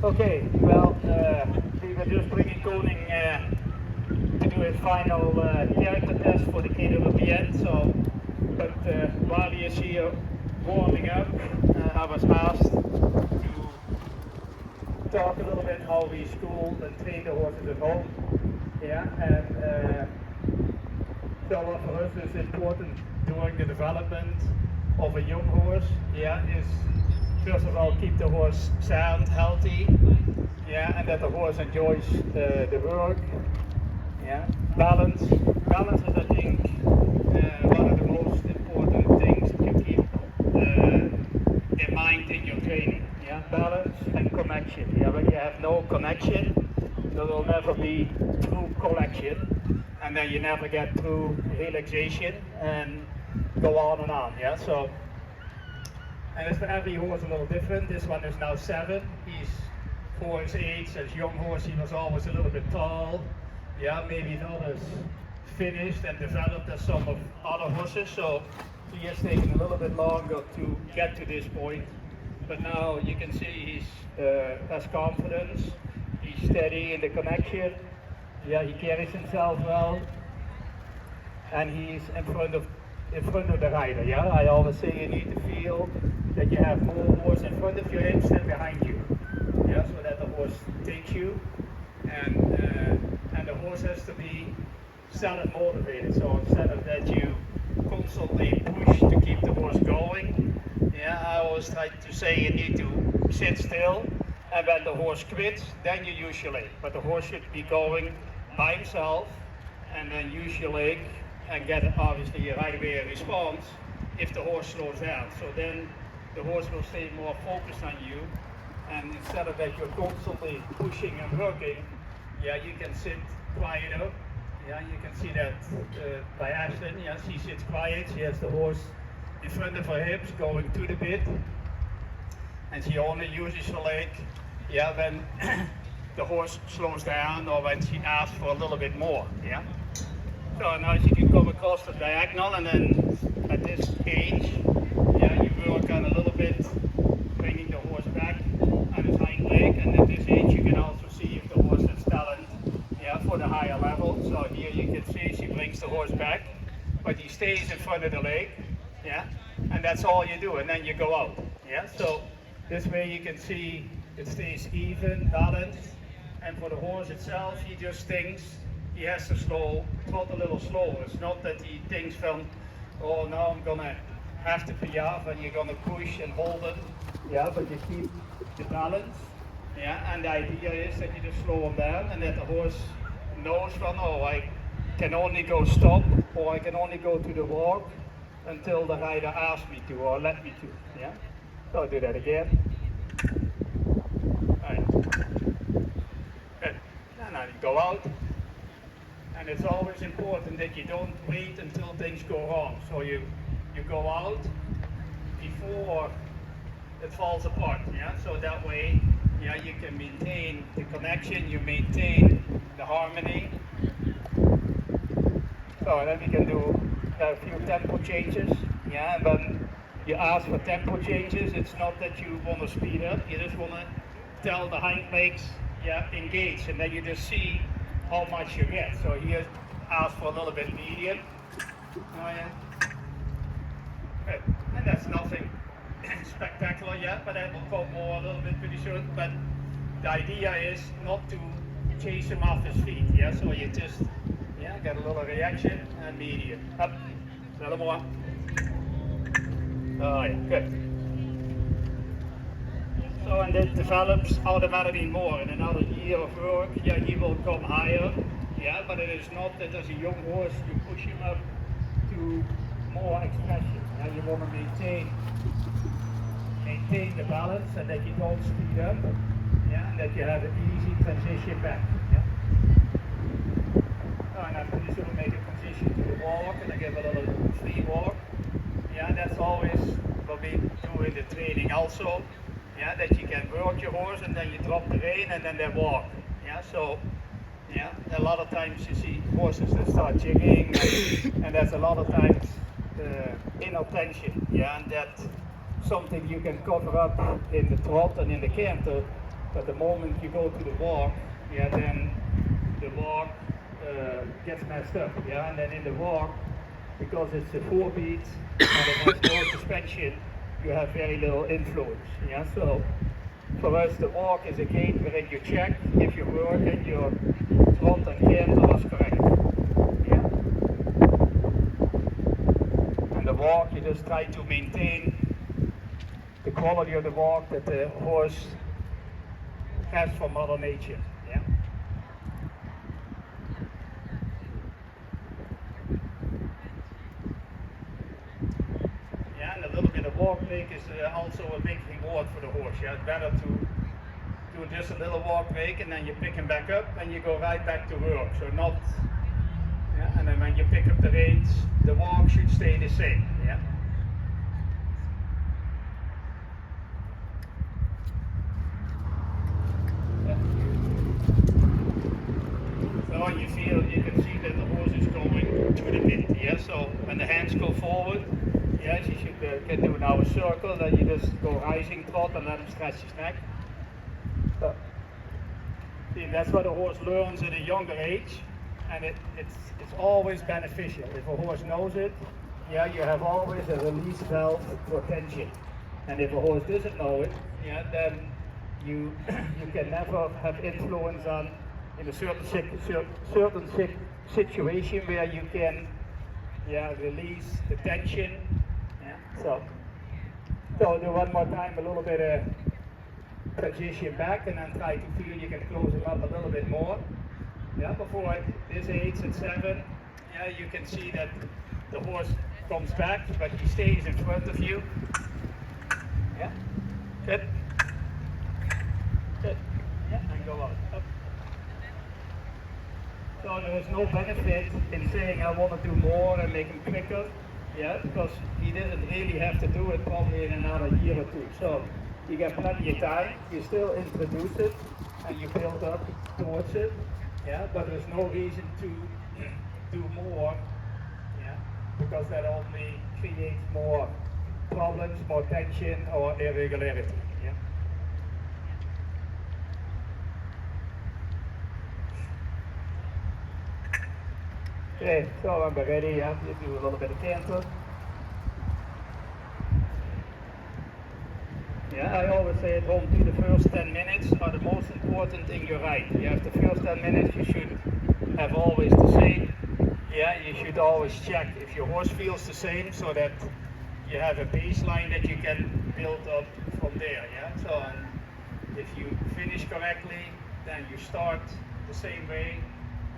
Okay, well, we were just bringing Koning to do his final character test for the KWPN, so, but while he is here warming up, I was asked to talk a little bit how we school and train the horses at home, yeah, and so what for us is important during the development of a young horse, yeah, is first of all keep the horse sound, healthy, yeah, and that the horse enjoys the work, yeah. Balance is, I think, one of the most important things to keep in mind in your training, yeah. Balance and connection, yeah. When you have no connection, there will never be true collection, and then you never get true relaxation, and go on, yeah. So. And it's for every horse a little different. This one is now 7. He's for his age, as young horse, he was always a little bit tall. Yeah, maybe not as finished and developed as some of other horses. So he has taken a little bit longer to get to this point. But now you can see he's has confidence. He's steady in the connection. Yeah, he carries himself well. And he's in front of the rider, yeah? I always say you need to feel that you have more horse in front of your hips than behind you, yeah? So that the horse takes you, and the horse has to be self-motivated. So instead of that you constantly push to keep the horse going, yeah, I always try to say you need to sit still, and when the horse quits, then you use your leg. But the horse should be going by himself, and then use your leg, and get obviously a right away response if the horse slows down. So then the horse will stay more focused on you, and instead of that you're constantly pushing and working, yeah, you can sit quieter. Yeah, you can see that by Ashlyn, yeah, she sits quiet, she has the horse in front of her hips going to the bit, and she only uses her leg, yeah, when the horse slows down or when she asks for a little bit more, yeah. So now she can come across the diagonal, and then at this age, yeah, you work on a little bit, bringing the horse back on his hind leg, and at this age you can also see if the horse has talent, yeah, for the higher level. So here you can see she brings the horse back, but he stays in front of the leg, yeah, and that's all you do, and then you go out, yeah. So this way you can see it stays even, balanced, and for the horse itself, he just thinks he has to trot a little slower. It's not that he thinks from, oh, now I'm gonna have to be off, and you're gonna push and hold it. Yeah, but you keep the balance. Yeah, and the idea is that you just slow him down, and that the horse knows from, oh, I can only go stop, or I can only go to the walk until the rider asks me to or let me to. Yeah. So I'll do that again. Right. Good. And now you go out. And it's always important that you don't wait until things go wrong. So you go out before it falls apart, yeah? So that way, yeah, you can maintain the connection, you maintain the harmony. So then we can do a few tempo changes, yeah? And when you ask for tempo changes, it's not that you want to speed up, you just want to tell the hind legs, yeah, engage, and then you just see how much you get. So here, ask for a little bit medium. Oh yeah. Good. And that's nothing spectacular yet, but that will come more a little bit pretty soon. But the idea is not to chase him off his feet. Yeah. So you just, yeah, get a little reaction and medium. Up. A little more. Oh yeah. Good. So, and it develops automatically more. In another year of work, yeah, he will come higher, yeah, but it is not that as a young horse you push him up to more expression. Yeah, you want to maintain the balance, and that you don't speed up, yeah, and that you have an easy transition back. Yeah. Oh, and I'm pretty soon make a transition to the walk, and I give a little free walk. Yeah, that's always what we do in the training also. Yeah, that you can work your horse and then you drop the rein and then they walk. Yeah, so yeah, a lot of times you see horses that start jigging, and that's a lot of times inattention. Yeah, and that's something you can cover up in the trot and in the canter But the moment you go to the walk, yeah, then the walk gets messed up, yeah, and then in the walk, because it's a 4-beat and it has no suspension, you have very little influence, yeah. So for us, the walk is a gate wherein you check if your work and your front and canter is correct, yeah. And the walk, you just try to maintain the quality of the walk that the horse has from Mother Nature, yeah. Yeah, and a little bit of walk break is also a big reward for the horse. Yeah, it's better to do just a little walk break and then you pick him back up and you go right back to work. So not, yeah, and then when you pick up the reins, the walk should stay the same. Yeah. So you can see that the horse is going to the bit. Yeah. So when the hands go forward, yes, you should can do now a circle. Then you just go rising trot and let him stretch his neck. So, see, that's what a horse learns at a younger age, and it's always beneficial. If a horse knows it, yeah, you have always a release valve for tension. And if a horse doesn't know it, yeah, then you can never have influence on in a certain situation where you can, yeah, release the tension. Yeah. So do one more time, a little bit of transition back, and then try to feel you can close it up a little bit more. Yeah, before this 8 and 7, yeah, you can see that the horse comes back, but he stays in front of you. Yeah, good. Good. Yeah, and go out. Up. So there is no benefit in saying I want to do more and make him quicker, yeah, because he doesn't really have to do it probably in another year or two. So you get plenty of time, you still introduce it and you build up towards it, yeah, but there's no reason to do more, yeah, because that only creates more problems, more tension or irregularity, yeah. Okay, so I'm ready, yeah, you do a little bit of canter. Yeah, I always say at home, do the first 10 minutes are the most important in your ride. You have the first 10 minutes, you should have always the same. Yeah, you should always check if your horse feels the same so that you have a baseline that you can build up from there. Yeah, so if you finish correctly, then you start the same way.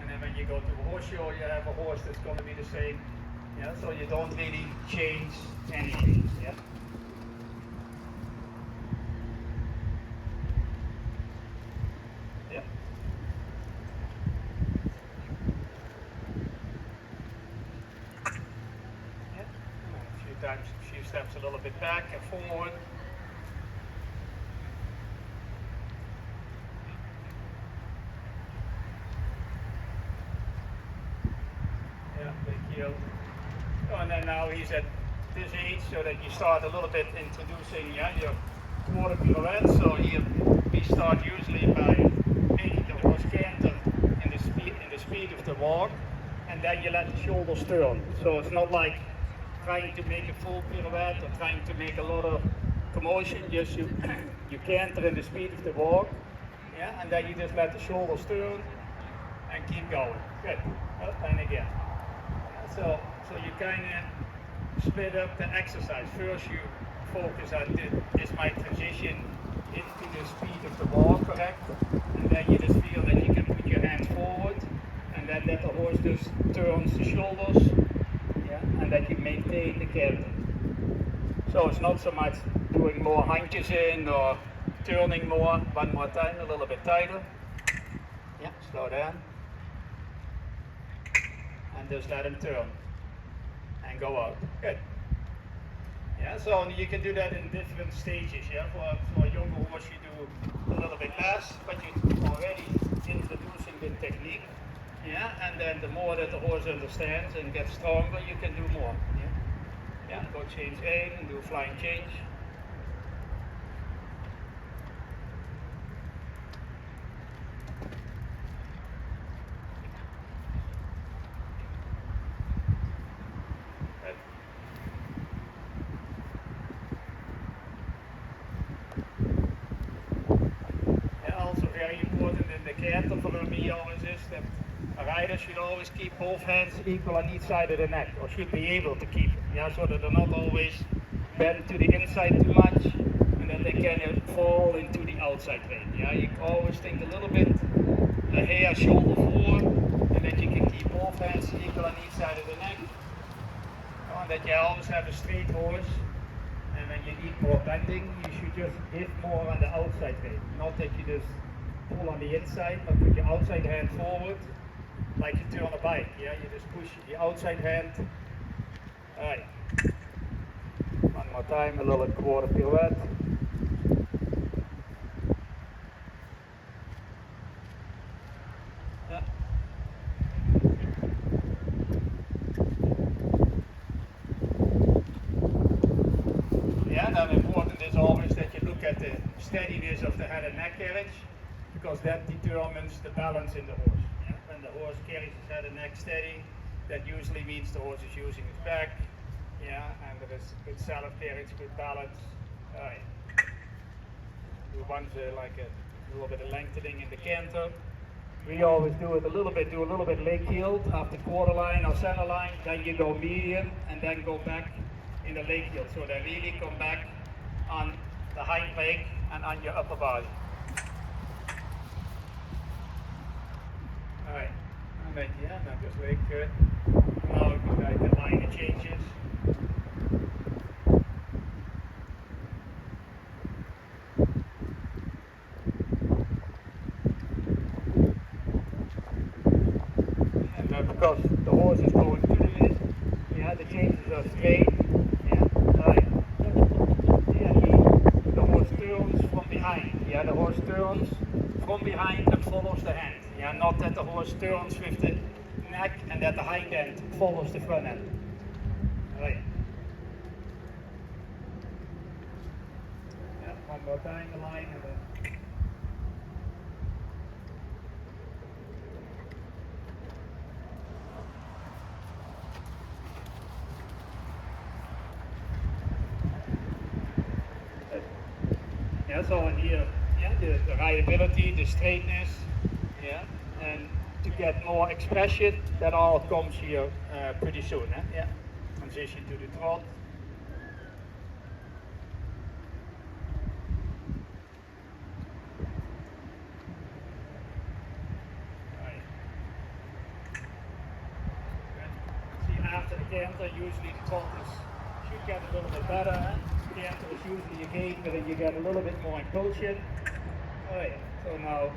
And then when you go to a horse show, you have a horse that's going to be the same. Yeah, so you don't really change anything. Yeah. Yeah. Yeah. A few times, a few steps a little bit back and forward. Oh, and then now he's at this age, so that you start a little bit introducing, yeah, your quarter pirouette. So here we start usually by making the horse canter in the speed of the walk, and then you let the shoulders turn. So it's not like trying to make a full pirouette or trying to make a lot of commotion. Just you canter in the speed of the walk, yeah, and then you just let the shoulders turn and keep going. Good. Up and again. So you kind of split up the exercise. First you focus on is my transition into the speed of the walk correct? And then you just feel that you can put your hands forward and then that the horse just turns the shoulders, yeah, and that you maintain the canter. So it's not so much doing more hunches in or turning more. One more time, a little bit tighter. Yeah, slow down. And just let him turn and go out. Good. Yeah, so you can do that in different stages. Yeah, for a younger horse you do a little bit less, but you're already introducing the technique. Yeah, and then the more that the horse understands and gets stronger, you can do more. Yeah, yeah. Go change aim and do flying change. vehicle for me always is that a rider should always keep both hands equal on each side of the neck, or should be able to keep it, yeah, so that they're not always bent to the inside too much, and that they can fall into the outside vein. Yeah, you always think a little bit a hair shoulder forward, and that you can keep both hands equal on each side of the neck, and that you always have a straight horse. And when you need more bending, you should just hit more on the outside vein, not that you just pull on the inside, but put your outside hand forward, like you turn a bike. Yeah, you just push the outside hand. All right. One more time, a little quarter pirouette. Yeah. Yeah, then important is always that you look at the steadiness of the head and neck carriage, because that determines the balance in the horse. Yeah? When the horse carries his head and neck steady, that usually means the horse is using his back. Yeah, and there is good salad carriage, good balance. Alright. Do once like a little bit of lengthening in the canter. We always do it a little bit leg heeled after quarter line or center line, then you go medium and then go back in the leg heel. So they really come back on the hind leg and on your upper body. Alright, and then yeah, now just leg good. Now we can make the line changes. Because the horse is going to the minute, yeah, the changes are straight, yeah, right. Yeah, the horse turns from behind, yeah, the horse turns from behind and follows the hand, yeah, not that the horse turns with the neck and that the hind end follows the front end, right. Yeah, one more time, the line and then. Yeah, so in here, yeah, the rideability, the straightness, yeah, and to get more expression, that all comes here pretty soon, eh? Yeah. Transition to the trot. Right. See, after the canter, usually the trot should get a little bit better, eh? Canter is usually a gain, but then you get a little bit more impulsion. Oh yeah, so now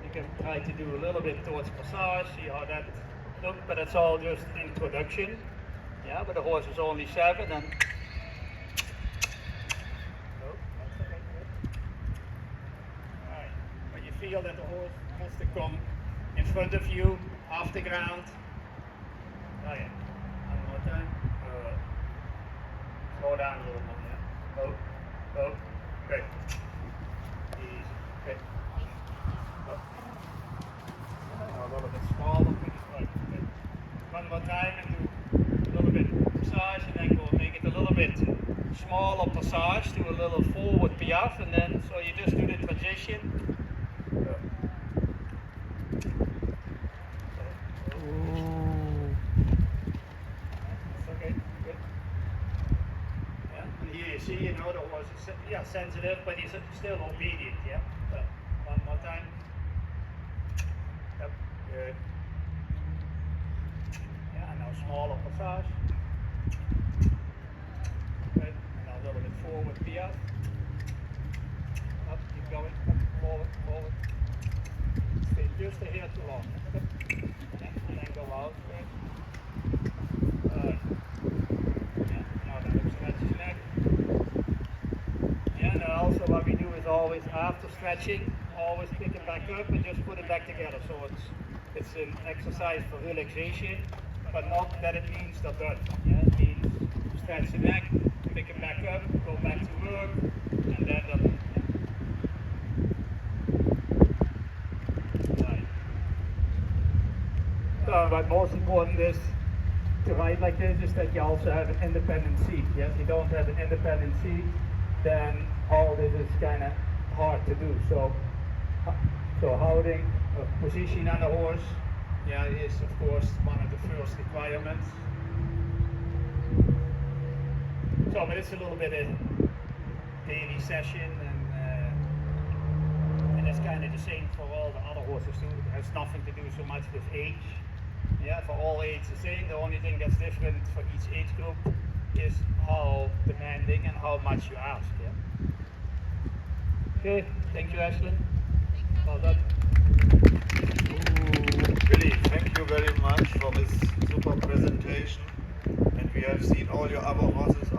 you can try to do a little bit towards passage, see how that looks, but it's all just introduction. Yeah, but the horse is only 7 and no, that's okay, good. Alright, when you feel that the horse has to come in front of you, off the ground. Oh yeah, one more time. Slow down a little more, yeah. Oh, good. Easy, good. Oh. A little bit smaller, right. Good. One more time and do a little bit passage and then go make it a little bit smaller passage to a little forward piaffe and then, so you just do the transition. See, you know, the horse is yeah, sensitive, but he's still obedient, yeah? So, one more time. Yep, good. Yeah, and now smaller passage. Good, and now a little bit forward piaffe. Up, keep going, up, forward, forward. Stay just a hair too long. Good. Yeah, and then go out, good. Yeah, now then stretch his neck. Yeah, and also what we do is always after stretching, always pick it back up and just put it back together. So it's an exercise for relaxation, but not that it means they're done. Yeah, it means stretch the neck, pick it back up, go back to work, and then done. Right. So what most important is to ride like this is that you also have an independent seat. Yes, you don't have an independent seat, then all this is kind of hard to do. So holding position on the horse, yeah, is of course one of the first requirements. So, but it's a little bit of daily session, and that's kind of the same for all the other horses too. It has nothing to do so much with age. Yeah, for all age the same. The only thing that's different for each age group is how demanding and how much you ask. Yeah. Okay, thank you, Ashley. Well done. Really, thank you very much for this super presentation. And we have seen all your other horses